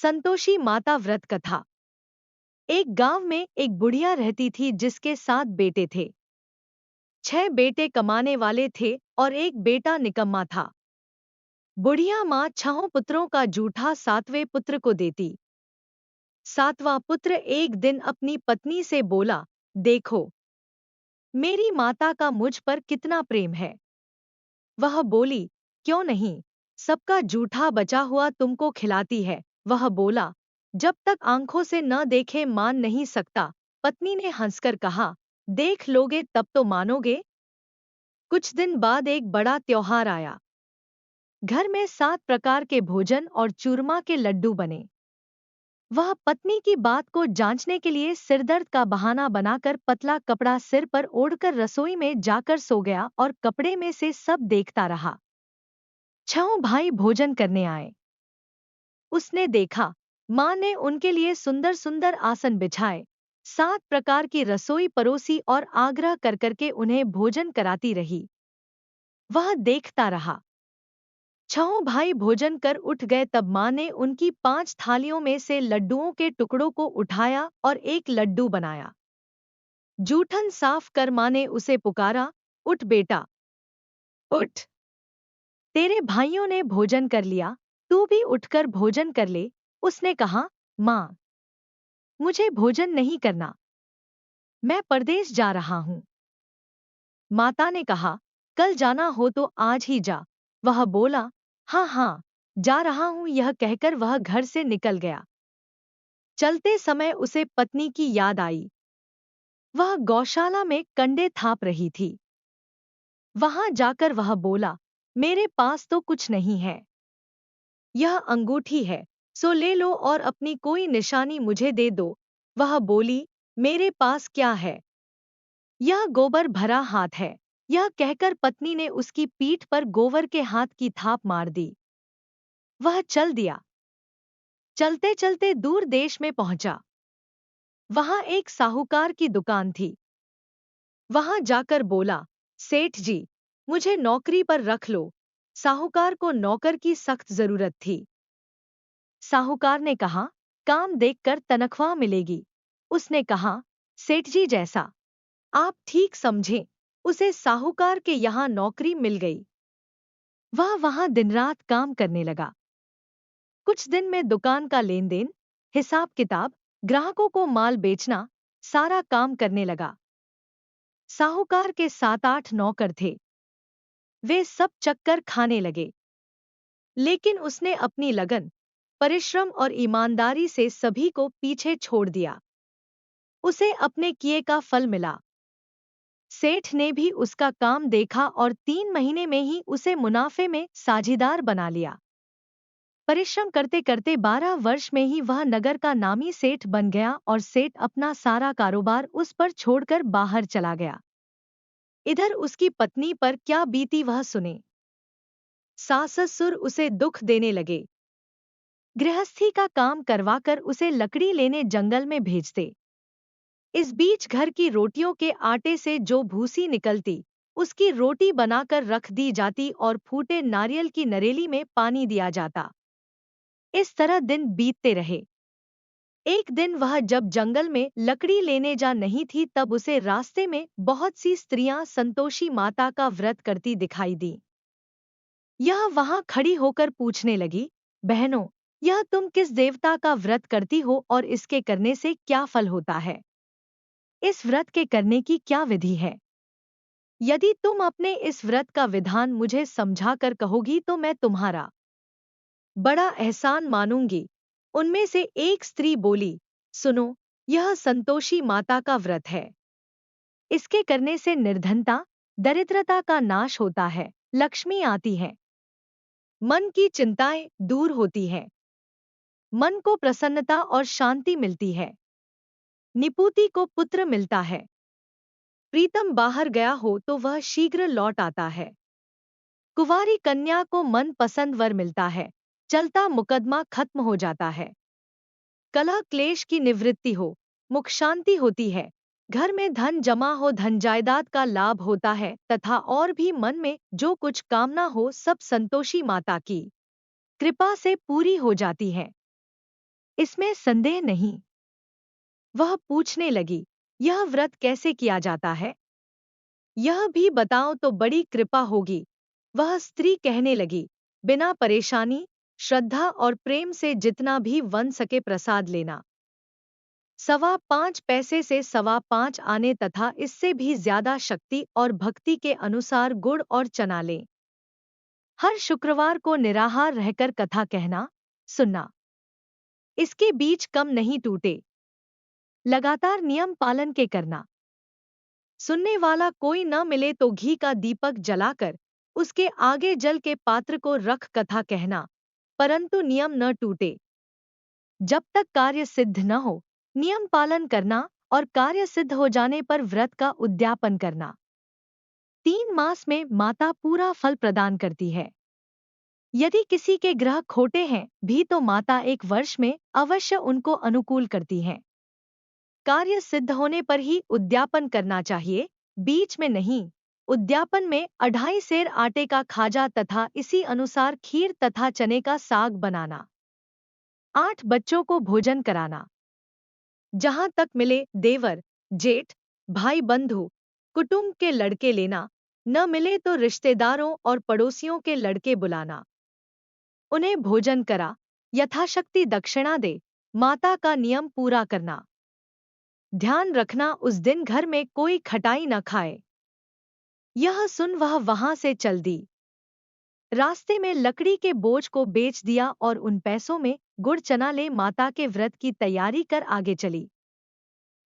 संतोषी माता व्रत कथा। एक गांव में एक बुढ़िया रहती थी जिसके 7 बेटे थे। 6 बेटे कमाने वाले थे और एक बेटा निकम्मा था। बुढ़िया माँ 6 पुत्रों का जूठा 7वें पुत्र को देती। 7वां पुत्र एक दिन अपनी पत्नी से बोला, देखो, मेरी माता का मुझ पर कितना प्रेम है। वह बोली, क्यों नहीं, सबका जूठा बचा हुआ तुमको खिलाती है। वह बोला, जब तक आंखों से न देखे मान नहीं सकता। पत्नी ने हंसकर कहा, देख लोगे तब तो मानोगे। कुछ दिन बाद एक बड़ा त्योहार आया। घर में 7 प्रकार के भोजन और चूरमा के लड्डू बने। वह पत्नी की बात को जांचने के लिए सिरदर्द का बहाना बनाकर पतला कपड़ा सिर पर ओढ़कर रसोई में जाकर सो गया और कपड़े में से सब देखता रहा। 6 भाई भोजन करने आए। उसने देखा, माँ ने उनके लिए सुंदर सुंदर आसन बिछाए, 7 प्रकार की रसोई परोसी और आग्रह कर करके उन्हें भोजन कराती रही। वह देखता रहा। 6 भाई भोजन कर उठ गए तब माँ ने उनकी 5 थालियों में से लड्डुओं के टुकड़ों को उठाया और एक लड्डू बनाया। जूठन साफ कर माँ ने उसे पुकारा, उठ बेटा, उठ। तेरे भाइयों ने भोजन कर लिया, तू भी उठकर भोजन कर ले। उसने कहा, माँ, मुझे भोजन नहीं करना, मैं परदेश जा रहा हूँ। माता ने कहा, कल जाना हो तो आज ही जा। वह बोला, हाँ हाँ, जा रहा हूँ। यह कहकर वह घर से निकल गया। चलते समय उसे पत्नी की याद आई। वह गौशाला में कंडे थाप रही थी। वहां जाकर वह बोला, मेरे पास तो कुछ नहीं है। यह अंगूठी है, सो ले लो और अपनी कोई निशानी मुझे दे दो। वह बोली, मेरे पास क्या है, यह गोबर भरा हाथ है। यह कहकर पत्नी ने उसकी पीठ पर गोबर के हाथ की थाप मार दी। वह चल दिया। चलते चलते दूर देश में पहुंचा। वहां एक साहूकार की दुकान थी। वहां जाकर बोला, सेठ जी, मुझे नौकरी पर रख लो। साहूकार को नौकर की सख्त जरूरत थी। साहूकार ने कहा, काम देखकर तनख्वाह मिलेगी। उसने कहा, सेठ जी जैसा आप ठीक समझें। उसे साहूकार के यहाँ नौकरी मिल गई। वह वहां दिन रात काम करने लगा। कुछ दिन में दुकान का लेन देन, हिसाब किताब, ग्राहकों को माल बेचना, सारा काम करने लगा। साहूकार के 7-8 नौकर थे। वे सब चक्कर खाने लगे। लेकिन उसने अपनी लगन, परिश्रम और ईमानदारी से सभी को पीछे छोड़ दिया। उसे अपने किए का फल मिला। सेठ ने भी उसका काम देखा और 3 महीने में ही उसे मुनाफे में साझीदार बना लिया। परिश्रम करते करते 12 वर्ष में ही वह नगर का नामी सेठ बन गया और सेठ अपना सारा कारोबार उस पर छोड़कर बाहर चला गया। इधर उसकी पत्नी पर क्या बीती वह सुने। सास ससुर उसे दुख देने लगे। गृहस्थी का काम करवाकर उसे लकड़ी लेने जंगल में भेजते। इस बीच घर की रोटियों के आटे से जो भूसी निकलती, उसकी रोटी बनाकर रख दी जाती और फूटे नारियल की नरेली में पानी दिया जाता। इस तरह दिन बीतते रहे। एक दिन वह जब जंगल में लकड़ी लेने जा नहीं थी तब उसे रास्ते में बहुत सी स्त्रियां संतोषी माता का व्रत करती दिखाई दी। यह वहां खड़ी होकर पूछने लगी, बहनों, यह तुम किस देवता का व्रत करती हो और इसके करने से क्या फल होता है? इस व्रत के करने की क्या विधि है? यदि तुम अपने इस व्रत का विधान मुझे समझा कर कहोगी तो मैं तुम्हारा बड़ा एहसान मानूंगी। उनमें से एक स्त्री बोली, सुनो, यह संतोषी माता का व्रत है। इसके करने से निर्धनता, दरिद्रता का नाश होता है, लक्ष्मी आती है, मन की चिंताएं दूर होती है, मन को प्रसन्नता और शांति मिलती है, निपुति को पुत्र मिलता है, प्रीतम बाहर गया हो तो वह शीघ्र लौट आता है, कुंवारी कन्या को मन पसंद वर मिलता है, चलता मुकदमा खत्म हो जाता है, कलह क्लेश की निवृत्ति हो, मुख शांति होती है, घर में धन जमा हो, धन जायदाद का लाभ होता है तथा और भी मन में जो कुछ कामना हो सब संतोषी माता की कृपा से पूरी हो जाती है। इसमें संदेह नहीं। वह पूछने लगी, यह व्रत कैसे किया जाता है? यह भी बताओ तो बड़ी कृपा होगी। वह स्त्री कहने लगी, बिना परेशानी, श्रद्धा और प्रेम से जितना भी बन सके प्रसाद लेना। 5.25 पैसे से 5.25 आने तथा इससे भी ज्यादा शक्ति और भक्ति के अनुसार गुड़ और चना लें। हर शुक्रवार को निराहार रहकर कथा कहना, सुनना। इसके बीच कम नहीं टूटे। लगातार नियम पालन के करना। सुनने वाला कोई न मिले तो घी का दीपक जलाकर उसके आगे जल के पात्र को रख कथा कहना, परंतु नियम न टूटे। जब तक कार्य सिद्ध न हो, नियम पालन करना और कार्य सिद्ध हो जाने पर व्रत का उद्यापन करना। 3 मास में माता पूरा फल प्रदान करती है। यदि किसी के ग्रह खोटे हैं भी तो माता 1 वर्ष में अवश्य उनको अनुकूल करती हैं। कार्य सिद्ध होने पर ही उद्यापन करना चाहिए, बीच में नहीं। उद्यापन में 2.5 सेर आटे का खाजा तथा इसी अनुसार खीर तथा चने का साग बनाना। 8 बच्चों को भोजन कराना। जहां तक मिले देवर, जेठ, भाई बंधु, कुटुंब के लड़के लेना, न मिले तो रिश्तेदारों और पड़ोसियों के लड़के बुलाना। उन्हें भोजन करा, यथाशक्ति दक्षिणा दे, माता का नियम पूरा करना। ध्यान रखना उस दिन घर में कोई खटाई न खाए। यह सुन वह वहां से चल दी। रास्ते में लकड़ी के बोझ को बेच दिया और उन पैसों में गुड़ चना ले माता के व्रत की तैयारी कर आगे चली।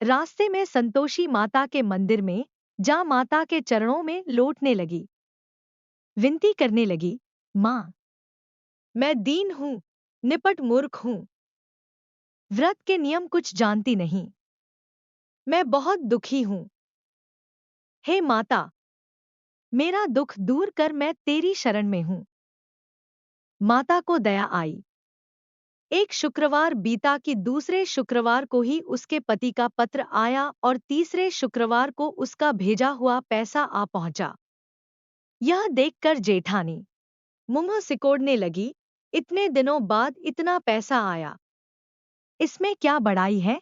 रास्ते में संतोषी माता के मंदिर में जा माता के चरणों में लौटने लगी। विनती करने लगी, माँ, मैं दीन हूँ, निपट मूर्ख हूँ। व्रत के नियम कुछ जानती नहीं। मैं बहुत दुखी हूँ। हे माता, मेरा दुख दूर कर, मैं तेरी शरण में हूँ। माता को दया आई। एक शुक्रवार बीता कि दूसरे शुक्रवार को ही उसके पति का पत्र आया और तीसरे शुक्रवार को उसका भेजा हुआ पैसा आ पहुंचा। यह देखकर जेठानी मुंह सिकोड़ने लगी, इतने दिनों बाद इतना पैसा आया, इसमें क्या बड़ाई है?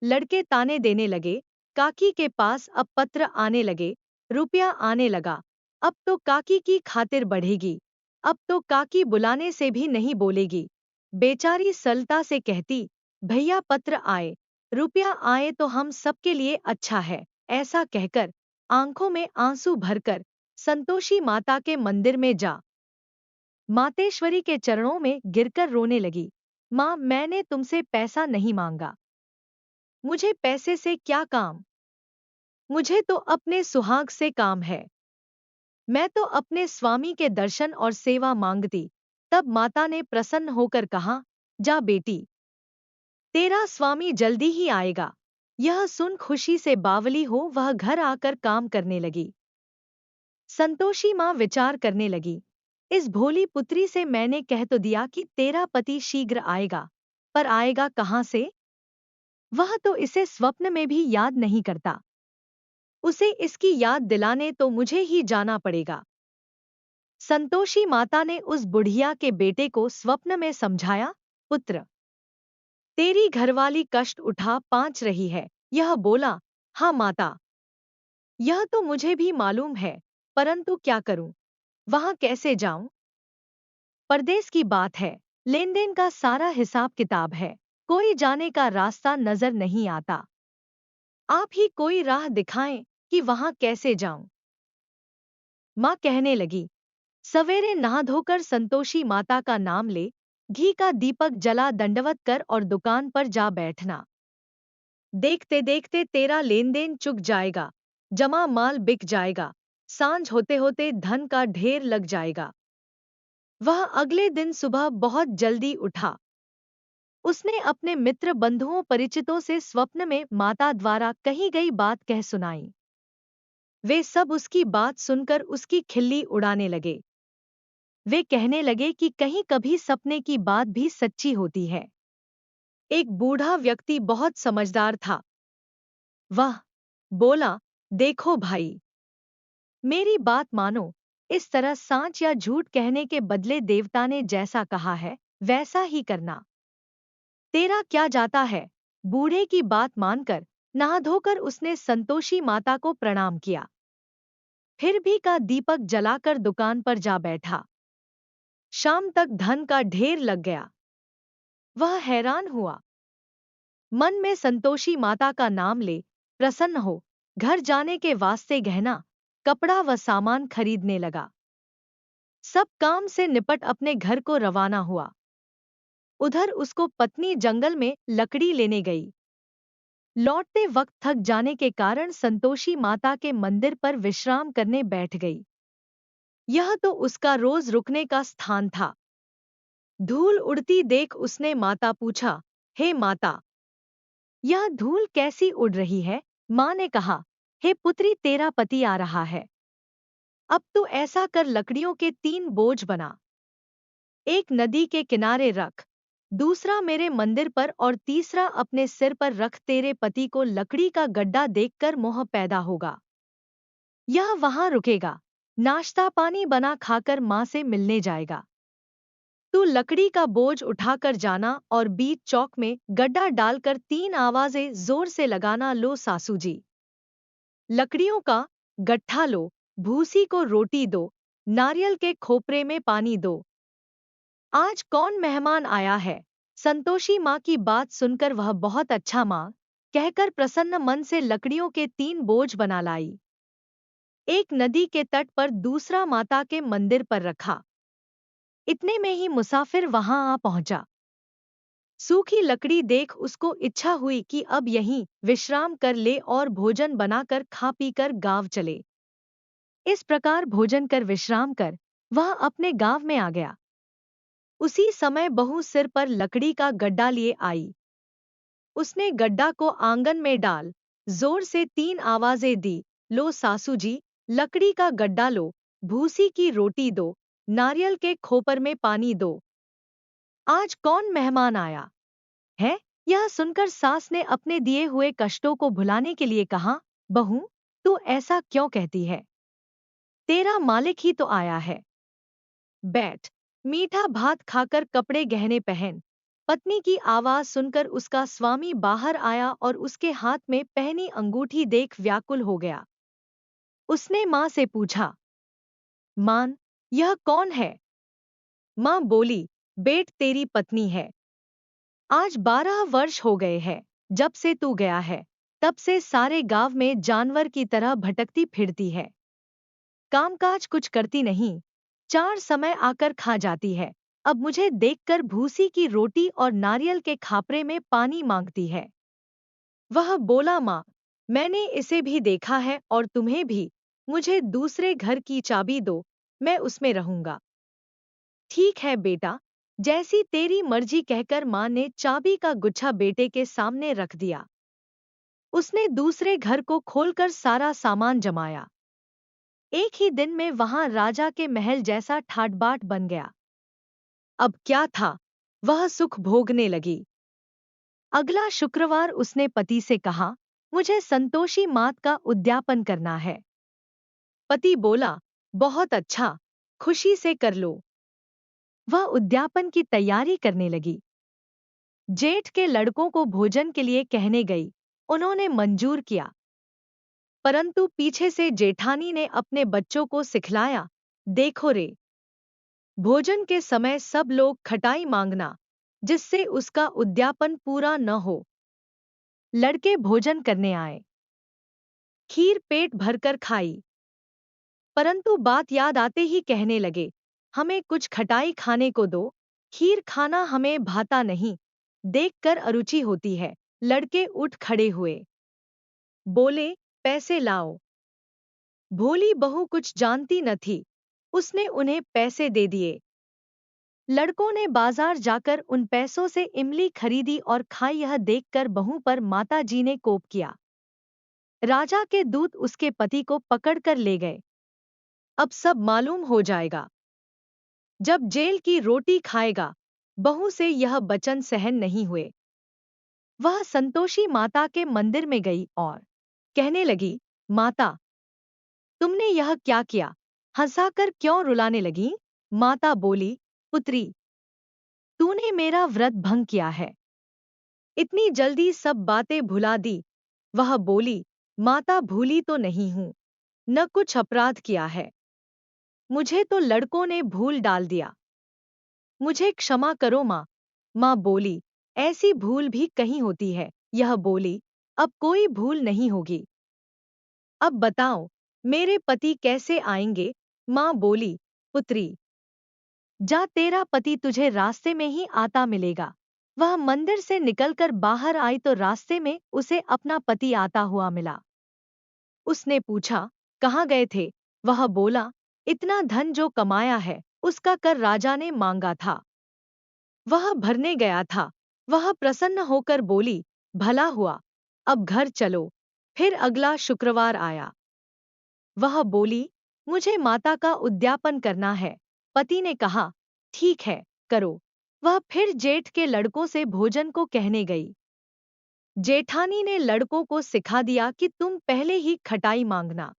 लड़के ताने देने लगे, काकी के पास अब पत्र आने लगे, रुपया आने लगा, अब तो काकी की खातिर बढ़ेगी, अब तो काकी बुलाने से भी नहीं बोलेगी। बेचारी सलता से कहती, भैया पत्र आए, रुपया आए तो हम सबके लिए अच्छा है। ऐसा कहकर आंखों में आंसू भरकर संतोषी माता के मंदिर में जा मातेश्वरी के चरणों में गिरकर रोने लगी। माँ, मैंने तुमसे पैसा नहीं मांगा, मुझे पैसे से क्या काम, मुझे तो अपने सुहाग से काम है। मैं तो अपने स्वामी के दर्शन और सेवा मांगती। तब माता ने प्रसन्न होकर कहा, जा बेटी, तेरा स्वामी जल्दी ही आएगा। यह सुन खुशी से बावली हो वह घर आकर काम करने लगी। संतोषी माँ विचार करने लगी, इस भोली पुत्री से मैंने कह तो दिया कि तेरा पति शीघ्र आएगा, पर आएगा कहाँ से? वह तो इसे स्वप्न में भी याद नहीं करता। उसे इसकी याद दिलाने तो मुझे ही जाना पड़ेगा। संतोषी माता ने उस बुढ़िया के बेटे को स्वप्न में समझाया, पुत्र, तेरी घरवाली कष्ट उठा पाँच रही है। यह बोला, हाँ माता, यह तो मुझे भी मालूम है, परंतु क्या करूं, वहां कैसे जाऊं? परदेश की बात है, लेन देन का सारा हिसाब किताब है, कोई जाने का रास्ता नजर नहीं आता। आप ही कोई राह दिखाएं कि वहां कैसे जाऊं? माँ कहने लगी, सवेरे नहा धोकर संतोषी माता का नाम ले, घी का दीपक जला दंडवत कर और दुकान पर जा बैठना। देखते देखते तेरा लेन देन चुक जाएगा, जमा माल बिक जाएगा, सांझ होते होते धन का ढेर लग जाएगा। वह अगले दिन सुबह बहुत जल्दी उठा। उसने अपने मित्र बंधुओं परिचितों से स्वप्न में माता द्वारा कही गई बात कह सुनाई। वे सब उसकी बात सुनकर उसकी खिल्ली उड़ाने लगे। वे कहने लगे कि कहीं कभी सपने की बात भी सच्ची होती है। एक बूढ़ा व्यक्ति बहुत समझदार था। वह बोला, देखो भाई, मेरी बात मानो, इस तरह सांच या झूठ कहने के बदले देवता ने जैसा कहा है वैसा ही करना। तेरा क्या जाता है। बूढ़े की बात मानकर नहा धोकर उसने संतोषी माता को प्रणाम किया। फिर भी का दीपक जलाकर दुकान पर जा बैठा। शाम तक धन का ढेर लग गया। वह हैरान हुआ। मन में संतोषी माता का नाम ले प्रसन्न हो घर जाने के वास्ते गहना, कपड़ा व सामान खरीदने लगा। सब काम से निपट अपने घर को रवाना हुआ। उधर उसको पत्नी जंगल में लकड़ी लेने गई। लौटते वक्त थक जाने के कारण संतोषी माता के मंदिर पर विश्राम करने बैठ गई। यह तो उसका रोज रुकने का स्थान था। धूल उड़ती देख उसने माता पूछा, हे माता, यह धूल कैसी उड़ रही है। माँ ने कहा, हे पुत्री, तेरा पति आ रहा है। अब तू ऐसा कर, लकड़ियों के 3 बोझ बना, एक नदी के किनारे रख, दूसरा मेरे मंदिर पर और तीसरा अपने सिर पर रख। तेरे पति को लकड़ी का गड्ढा देखकर मोह पैदा होगा। यह वहां रुकेगा, नाश्ता पानी बना खाकर माँ से मिलने जाएगा। तू लकड़ी का बोझ उठाकर जाना और बीच चौक में गड्ढा डालकर 3 आवाजें जोर से लगाना, लो सासू जी, लकड़ियों का गट्ठा लो, भूसी को रोटी दो, नारियल के खोपरे में पानी दो। आज कौन मेहमान आया है। संतोषी माँ की बात सुनकर वह बहुत अच्छा माँ कहकर प्रसन्न मन से लकड़ियों के 3 बोझ बना लाई। एक नदी के तट पर, दूसरा माता के मंदिर पर रखा। इतने में ही मुसाफिर वहां आ पहुंचा। सूखी लकड़ी देख उसको इच्छा हुई कि अब यहीं विश्राम कर ले और भोजन बनाकर खा पीकर गांव चले। इस प्रकार भोजन कर विश्राम कर वह अपने गांव में आ गया। उसी समय बहू सिर पर लकड़ी का गड्ढा लिए आई। उसने गड्ढा को आंगन में डाल जोर से 3 आवाजें दी, लो सासू जी, लकड़ी का गड्ढा लो, भूसी की रोटी दो, नारियल के खोपर में पानी दो। आज कौन मेहमान आया है। यह सुनकर सास ने अपने दिए हुए कष्टों को भुलाने के लिए कहा, बहू, तू ऐसा क्यों कहती है। तेरा मालिक ही तो आया है। बैठ, मीठा भात खाकर कपड़े गहने पहन। पत्नी की आवाज सुनकर उसका स्वामी बाहर आया और उसके हाथ में पहनी अंगूठी देख व्याकुल हो गया। उसने माँ से पूछा, मान, यह कौन है। माँ बोली, बेट, तेरी पत्नी है। आज 12 वर्ष हो गए हैं जब से तू गया है। तब से सारे गांव में जानवर की तरह भटकती फिरती है। कामकाज कुछ करती नहीं, 4 समय आकर खा जाती है। अब मुझे देखकर भूसी की रोटी और नारियल के खापरे में पानी मांगती है। वह बोला, माँ, मैंने इसे भी देखा है और तुम्हें भी। मुझे दूसरे घर की चाबी दो, मैं उसमें रहूंगा। ठीक है बेटा, जैसी तेरी मर्जी, कहकर माँ ने चाबी का गुच्छा बेटे के सामने रख दिया। उसने दूसरे घर को खोलकर सारा सामान जमाया। एक ही दिन में वहां राजा के महल जैसा ठाट-बाट बन गया। अब क्या था, वह सुख भोगने लगी। अगला शुक्रवार उसने पति से कहा, मुझे संतोषी मात का उद्यापन करना है। पति बोला, बहुत अच्छा, खुशी से कर लो। वह उद्यापन की तैयारी करने लगी। जेठ के लड़कों को भोजन के लिए कहने गई। उन्होंने मंजूर किया, परंतु पीछे से जेठानी ने अपने बच्चों को सिखलाया, देखो रे, भोजन के समय सब लोग खटाई मांगना, जिससे उसका उद्यापन पूरा न हो। लड़के भोजन करने आए। खीर पेट भरकर खाई, परंतु बात याद आते ही कहने लगे, हमें कुछ खटाई खाने को दो, खीर खाना हमें भाता नहीं, देखकर अरुचि होती है। लड़के उठ खड़े हुए, बोले, पैसे लाओ। भोली बहू कुछ जानती न थी, उसने उन्हें पैसे दे दिए। लड़कों ने बाजार जाकर उन पैसों से इमली खरीदी और खाई। यह देखकर बहू पर माताजी ने कोप किया। राजा के दूत उसके पति को पकड़कर ले गए। अब सब मालूम हो जाएगा। जब जेल की रोटी खाएगा। बहू से यह वचन सहन नहीं हुए। वह संतोषी माता के मंदिर में गई और कहने लगी, माता, तुमने यह क्या किया। हंसाकर क्यों रुलाने लगी। माता बोली, पुत्री, तूने मेरा व्रत भंग किया है। इतनी जल्दी सब बातें भुला दी। वह बोली, माता भूली तो नहीं हूं, न कुछ अपराध किया है। मुझे तो लड़कों ने भूल डाल दिया। मुझे क्षमा करो माँ। माँ बोली, ऐसी भूल भी कहीं होती है। यह बोली, अब कोई भूल नहीं होगी। अब बताओ, मेरे पति कैसे आएंगे? माँ बोली, पुत्री, जा, तेरा पति तुझे रास्ते में ही आता मिलेगा। वह मंदिर से निकलकर बाहर आई तो रास्ते में उसे अपना पति आता हुआ मिला। उसने पूछा, कहाँ गए थे? वह बोला, इतना धन जो कमाया है उसका कर राजा ने मांगा था, वह भरने गया था। वह प्रसन्न होकर बोली, भला हुआ, अब घर चलो। फिर अगला शुक्रवार आया। वह बोली, मुझे माता का उद्यापन करना है। पति ने कहा, ठीक है, करो। वह फिर जेठ के लड़कों से भोजन को कहने गई। जेठानी ने लड़कों को सिखा दिया कि तुम पहले ही खटाई मांगना।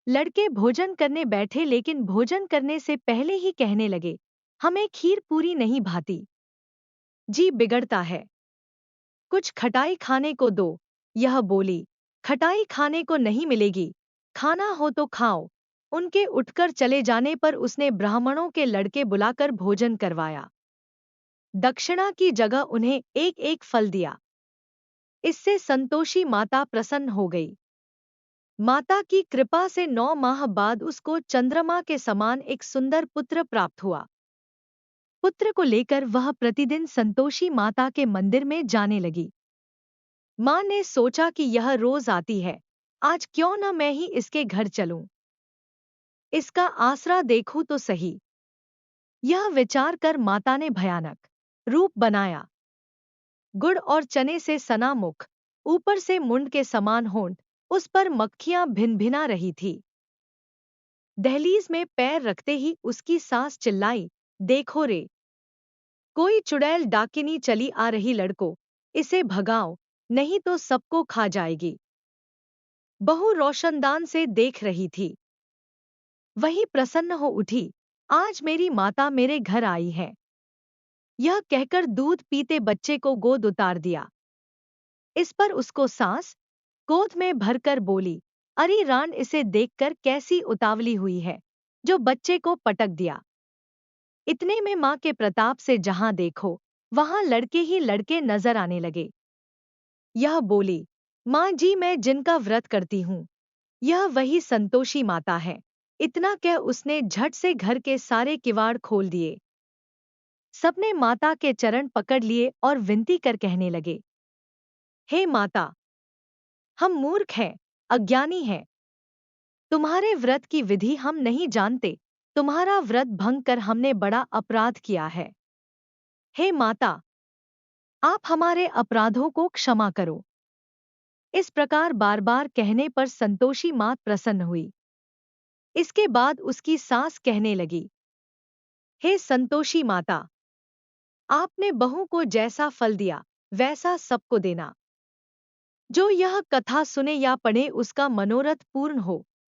लड़के भोजन करने बैठे लेकिन भोजन करने से पहले ही कहने लगे, हमें खीर पूरी नहीं भाती, जी बिगड़ता है, कुछ खटाई खाने को दो। यह बोली, खटाई खाने को नहीं मिलेगी, खाना हो तो खाओ। उनके उठकर चले जाने पर उसने ब्राह्मणों के लड़के बुलाकर भोजन करवाया। दक्षिणा की जगह उन्हें एक एक फल दिया। इससे संतोषी माता प्रसन्न हो गई। माता की कृपा से 9 माह बाद उसको चंद्रमा के समान एक सुंदर पुत्र प्राप्त हुआ। पुत्र को लेकर वह प्रतिदिन संतोषी माता के मंदिर में जाने लगी। माँ ने सोचा कि यह रोज आती है, आज क्यों न मैं ही इसके घर चलूं, इसका आसरा देखूं तो सही। यह विचार कर माता ने भयानक रूप बनाया। गुड़ और चने से सना मुख, ऊपर से मुंड के समान होंठ, उस पर मक्खियां भिन-भिना रही थी। दहलीज में पैर रखते ही उसकी सास चिल्लाई, देखो रे, कोई चुड़ैल डाकिनी चली आ रही, लड़को, इसे भगाओ, नहीं तो सबको खा जाएगी। बहू रोशनदान से देख रही थी। वही प्रसन्न हो उठी, आज मेरी माता मेरे घर आई है। यह कहकर दूध पीते बच्चे को गोद उतार दिया। इस पर उसको सास गोद में भरकर बोली, अरे रान, इसे देखकर कैसी उतावली हुई है, जो बच्चे को पटक दिया। इतने में माँ के प्रताप से जहां देखो वहां लड़के ही लड़के नजर आने लगे। यह बोली, माँ जी, मैं जिनका व्रत करती हूँ, यह वही संतोषी माता है। इतना कह उसने झट से घर के सारे किवाड़ खोल दिए। सबने माता के चरण पकड़ लिए और विनती कर कहने लगे, हे माता, हम मूर्ख हैं, अज्ञानी हैं, तुम्हारे व्रत की विधि हम नहीं जानते, तुम्हारा व्रत भंग कर हमने बड़ा अपराध किया है। हे माता, आप हमारे अपराधों को क्षमा करो। इस प्रकार बार बार कहने पर संतोषी मात प्रसन्न हुई। इसके बाद उसकी सास कहने लगी, हे संतोषी माता, आपने बहू को जैसा फल दिया वैसा सबको देना। जो यह कथा सुने या पढ़े उसका मनोरथ पूर्ण हो,